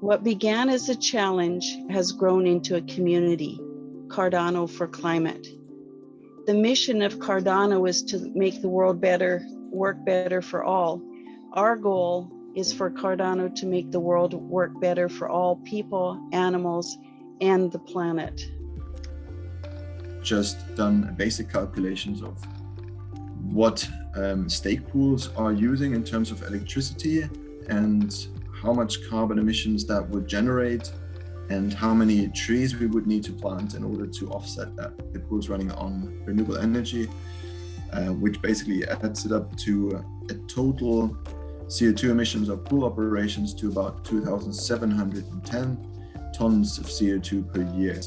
What began as a challenge has grown into a community, Cardano for Climate. The mission of Cardano is to make the world better, work better for all. Our goal is for Cardano to make the world work better for all people, animals, and the planet. Just done basic calculations of what stake pools are using in terms of electricity and how much carbon emissions that would generate and how many trees we would need to plant in order to offset that. The pool's running on renewable energy, which basically adds it up to a total CO2 emissions of pool operations to about 2,710 tons of CO2 per year.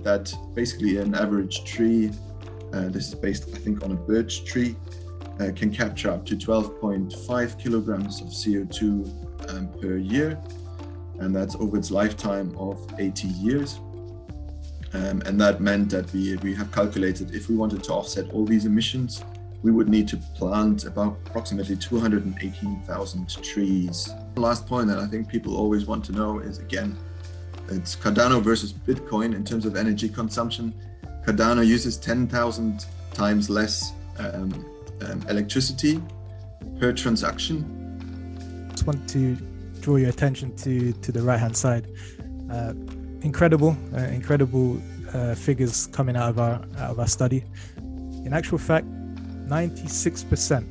That basically an average tree, this is based I think on a birch tree, can capture up to 12.5 kilograms of CO2 per year, and that's over its lifetime of 80 years. And that meant that we have calculated if we wanted to offset all these emissions, we would need to plant about approximately 218,000 trees. The last point that I think people always want to know is, again, it's Cardano versus Bitcoin in terms of energy consumption. Cardano uses 10,000 times less electricity per transaction. Just want to draw your attention to the right hand side. Incredible figures coming out of our study. In actual fact, 96%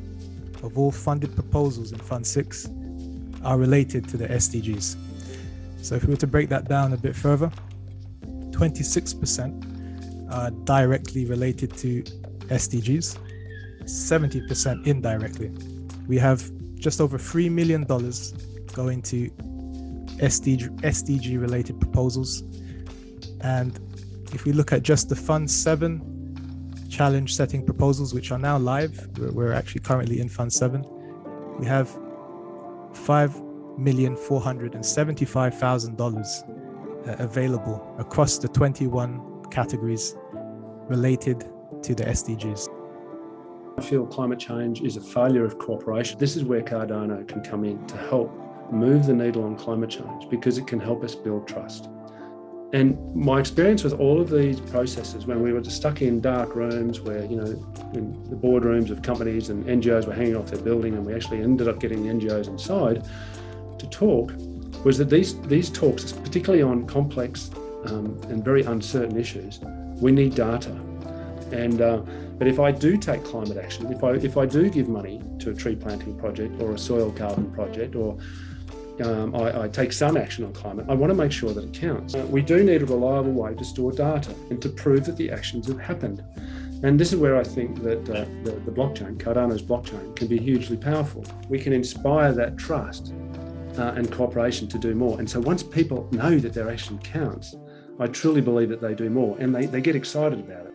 of all funded proposals in Fund 6 are related to the SDGs. So if we were to break that down a bit further, 26% are directly related to SDGs, 70% indirectly. We have just over $3 million going to SDG related proposals. And if we look at just the Fund 7 challenge setting proposals, which are now live, we're actually currently in Fund 7, we have $5,475,000 available across the 21 categories related to the SDGs. I feel climate change is a failure of cooperation. This is where Cardano can come in to help move the needle on climate change, because it can help us build trust. And my experience with all of these processes, when we were just stuck in dark rooms where, in the boardrooms of companies and NGOs were hanging off their building, and we actually ended up getting the NGOs inside to talk, was that these talks, particularly on complex and very uncertain issues, we need data. And but if I do take climate action, if I do give money to a tree planting project or a soil carbon project, or I take some action on climate, I want to make sure that it counts. We do need a reliable way to store data and to prove that the actions have happened. And this is where I think that the blockchain, Cardano's blockchain, can be hugely powerful. We can inspire that trust and cooperation to do more. And so once people know that their action counts, I truly believe that they do more, and they get excited about it.